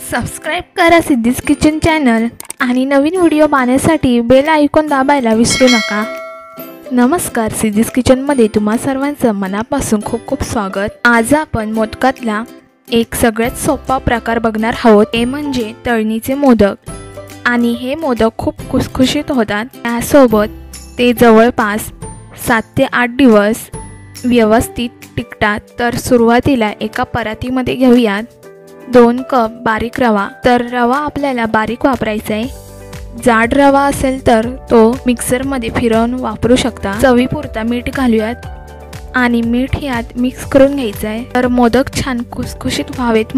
Subscribe करा siddhis kitchen channel आणि नवीन video पाहण्यासाठी बेल आयकॉन दाबायला विसरू नका। नमस्कार, सिद्धीज किचनमध्ये तुम्हा सर्वांचं मनापासून खूप खूप स्वागत। आज आपण मोदकातला एक सगळ्यात सोपा प्रकार बघणार आहोत, ते म्हणजे तळणीचे मोदक। आणि हे मोदक खूप खुसखुशीत होतात। त्यासोबत ते जवळपास 7 ते 8 दिवस व्यवस्थित टिकतात। तर सुरुवातीला एका परातीमध्ये घेऊयात 2 कप बारीक रवा। तर रवा आपल्याला बारीक वापरायचा आहे। जाड रवा असेल तर तो मिक्सरमध्ये फिरवून वापरू शकता। चवीपुरता मीठ घालूयात आणि मीठ यात मिक्स करून घ्यायचं आहे। तर मोदक छान खुसखुशीत व्हावेत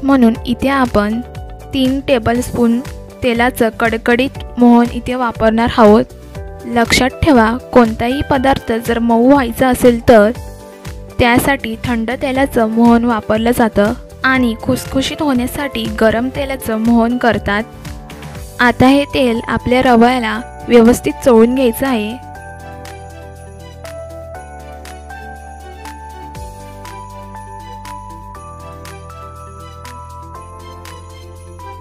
म्हणून इथे आपण 3 टेबलस्पून तेलाचं कडकडीत मोहन इथे वापरणार आहोत। लक्षात ठेवा, कोणताही पदार्थ जर मऊ व्हायचा असेल तर त्यासाठी थंड तेलाचं मोहन वापरलं जातं आणि खुसखुशीत होण्यासाठी गरम तेलाचं मोहन करतात। आता हे तेल आपल्या रव्याला व्यवस्थित चोळून घ्यायचं आहे।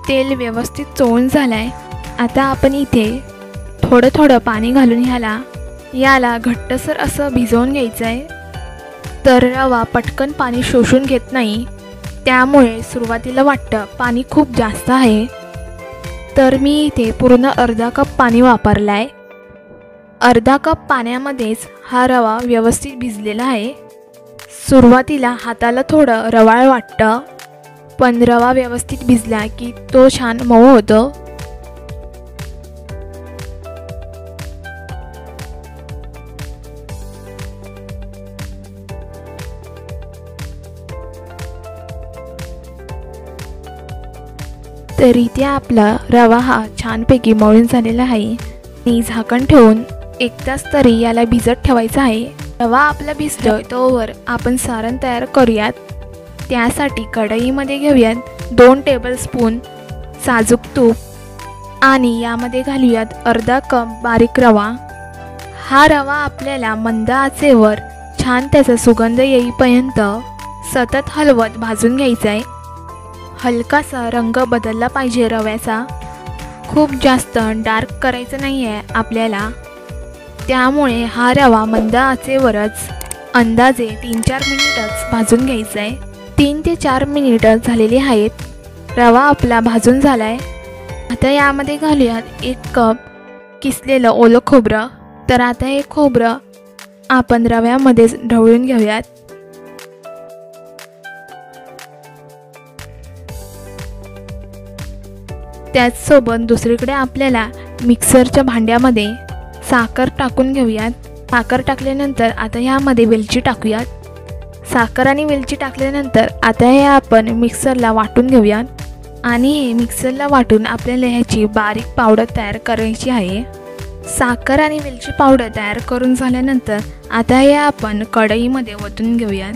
तेल व्यवस्थित चोळून झालंय। आता आपण इथे थोडं थोडं पाणी घालून याला घट्टसर असं भिजवून घ्यायचं आहे। तर रवा पटकन पाणी शोषून घेत नाही, त्यामुळे सुरुवातीला वाटतं पाणी खूप जास्त आहे। तर मी इथे पूर्ण अर्धा कप पाणी वापरलाय। अर्धा कप पाण्यामध्येच हा रवा व्यवस्थित भिजलेला आहे। सुरुवातीला हाताला थोडं रवाळ वाटतं, पण रवा व्यवस्थित भिजला की तो छान मऊ होतो। तर इथे आपला रवा हा छानपैकी मळून झालेला आहे आणि झाकण ठेवून 1 तास तरी याला भिजत ठेवायचा आहे। रवा आपला भिजतोय तोवर आपण सारण तयार करूयात। त्यासाठी कढईमध्ये घेऊयात 2 टेबलस्पून साजूक तूप आणि यामध्ये घालूयात अर्धा कप बारीक रवा। हा रवा आपल्याला मंद आचेवर छान त्याचा सुगंध येईपर्यंत सतत हलवत भाजून घ्यायचा आहे। हलकासा रंग बदलला पाहिजे रव्याचा, खूप जास्त डार्क करायचं नाही आहे आपल्याला। त्यामुळे हा रवा मंद आचेवरच अंदाजे 3-4 मिनिटच भाजून घ्यायचा आहे। 3 ते 4 मिनिट झालेली आहेत। रवा आपला भाजून झालाय। आता यामध्ये घालूयात 1 कप किसलेलं ओलं खोबरं। तर आता हे खोबरं आपण रव्यामध्ये ढवळून घेऊयात। त्याचसोबत दुसरीकडे आपल्याला मिक्सरच्या भांड्यामध्ये साखर टाकून घेऊयात। साखर टाकल्यानंतर आता यामध्ये वेलची टाकूयात। साखर आणि वेलची टाकल्यानंतर आता हे आपण मिक्सरला वाटून घेऊयात आणि हे मिक्सरला वाटून आपल्याला ह्याची बारीक पावडर तयार करायची आहे। साखर आणि वेलची पावडर तयार करून झाल्यानंतर आता हे आपण कढईमध्ये ओतून घेऊयात।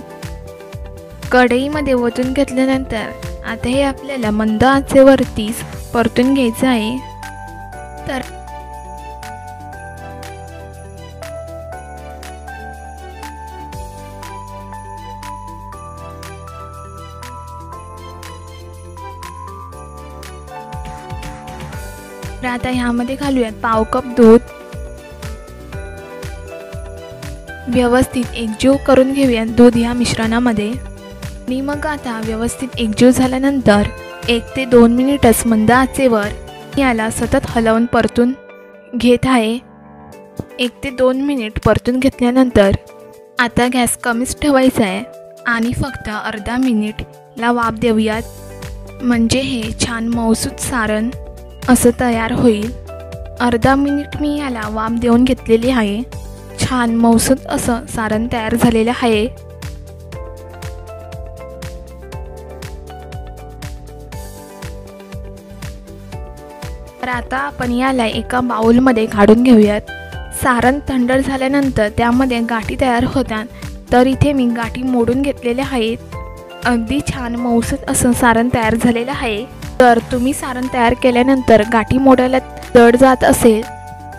कढईमध्ये ओतून घेतल्यानंतर आता हे आपल्याला मंद आचेवरतीच परतून घ्यायचं आहे। तर आता ह्यामध्ये घालूयात पाव कप दूध। व्यवस्थित एकजीव करून घेऊयात दूध या मिश्रणामध्ये आणि मग आता व्यवस्थित एकजीव झाल्यानंतर 1 ते 2 मिनिटच मंद आचेवर याला सतत हलवून परतून घेत आहे। 1 ते 2 मिनिट परतून घेतल्यानंतर आता गॅस कमीच ठेवायचा आहे आणि फक्त अर्धा मिनिटला वाफ देऊयात, म्हणजे हे छान मऊसूत सारण असं तयार होईल। अर्धा मिनिट मी याला वाफ देऊन घेतलेली आहे। छान मऊसूत असं सारण तयार झालेलं आहे। तर आता आपण याला एका बाउलमध्ये काढून घेऊयात। सारण थंड झाल्यानंतर त्यामध्ये गाठी तयार होतात, तर इथे मी गाठी मोडून घेतलेल्या आहेत। अगदी छान मऊसूत असं सारण तयार झालेलं आहे। तर तुम्ही सारण तयार केल्यानंतर गाठी मोडायला जड जात असेल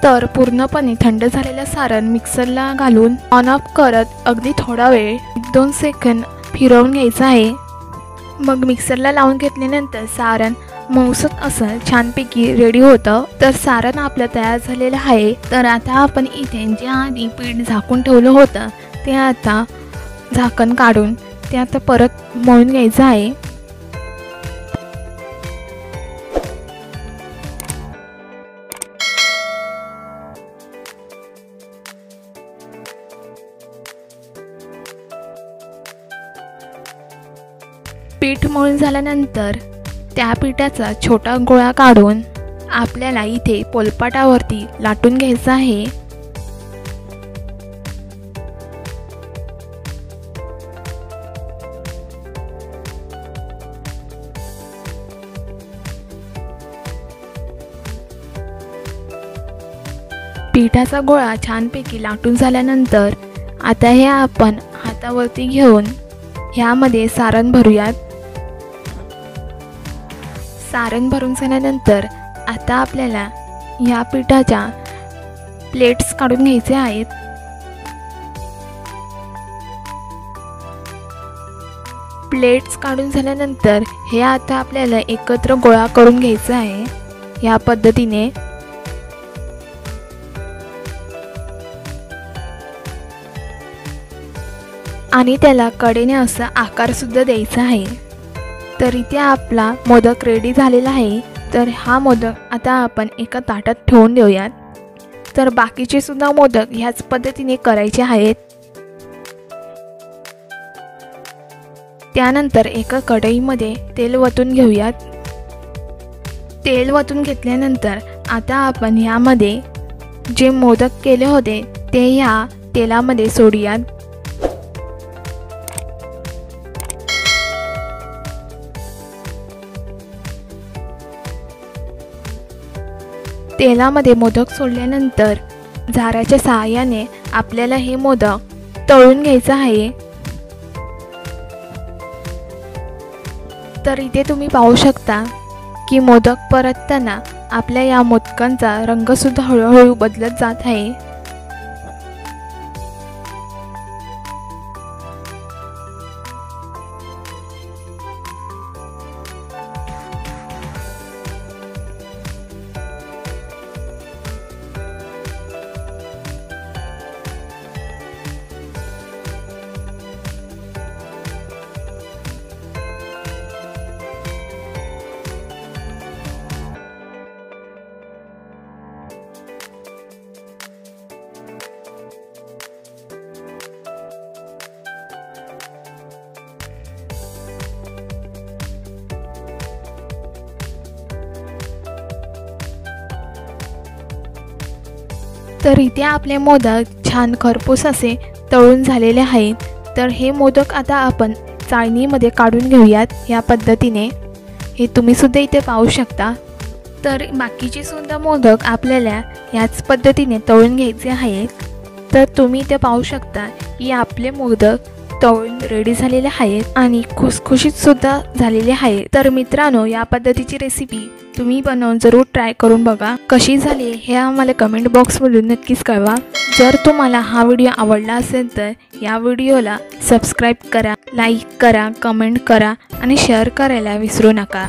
तर पूर्णपणे थंड झालेलं सारण मिक्सरला घालून ऑन ऑफ करत अगदी थोडा वेळ 1-2 सेकंद फिरवून घ्यायचं आहे। मग मिक्सरला लावून घेतल्यानंतर सारण मऊसूत असं छानपैकी रेडी होतं। तर सारण आपलं तयार झालेलं आहे। तर आता आपण इथे जे आधी पीठ झाकून ठेवलं होतं ते आता झाकण काढून ते आता परत मळून घ्यायचं आहे। पीठ मळून झाल्यानंतर त्या पिठाचा छोटा गोळा काढून आपल्याला इथे पोलपाटावरती लाटून घ्यायचं आहे। पिठाचा गोळा छानपैकी लाटून झाल्यानंतर आता हे आपण हातावरती घेऊन ह्यामध्ये सारण भरूयात। सारण भरून झाल्यानंतर आता आपल्याला ह्या पिठाच्या प्लेट्स काढून घ्यायचे आहेत। प्लेट्स काढून झाल्यानंतर हे आता आपल्याला एकत्र गोळा करून घ्यायचं आहे ह्या पद्धतीने। आणि त्याला कडेने असा आकार सुद्धा द्यायचा आहे। तर इथे आपला मोदक रेडी झालेला आहे। तर हा मोदक आता आपण एका ताटात ठेवून देऊयात। तर बाकीचे सुद्धा मोदक ह्याच पद्धतीने करायचे आहेत। त्यानंतर एका कढईमध्ये तेल वतून घेऊयात। तेल वतून घेतल्यानंतर आता आपण ह्यामध्ये जे मोदक केले होते ते ह्या तेलामध्ये सोडूयात। तेलामध्ये मोदक सोडल्यानंतर झाऱ्याच्या सहाय्याने आपल्याला हे मोदक तळून घ्यायचं आहे। तर इथे तुम्ही पाहू शकता की मोदक परतताना आपल्या या मोदकांचा रंग सुद्धा हळूहळू बदलत जात आहे। तर इथे आपले मोदक छान खरपूस असे तळून झालेले आहेत। तर हे मोदक आता आपण चाळणीमध्ये काढून घेऊयात या पद्धतीने। हे तुम्ही सुद्धा इथे पाहू शकता। तर बाकीचे सुद्धा मोदक आपल्याला याच पद्धतीने तळून घ्यायचे आहेत। तर तुम्ही इथे पाहू शकता की आपले मोदक तळून रेडी झालेले आहेत आणि खुसखुशीत सुद्धा झालेले आहेत। तर मित्रांनो, या पद्धतीची रेसिपी तुम्ही बनवून जरूर ट्राय करून बघा। कशी झाली हे आम्हाला कमेंट बॉक्समधून नक्कीच कळवा। जर तुम्हाला हा व्हिडिओ आवडला असेल तर या व्हिडिओला सबस्क्राईब करा, लाईक करा, कमेंट करा आणि शेअर करायला विसरू नका।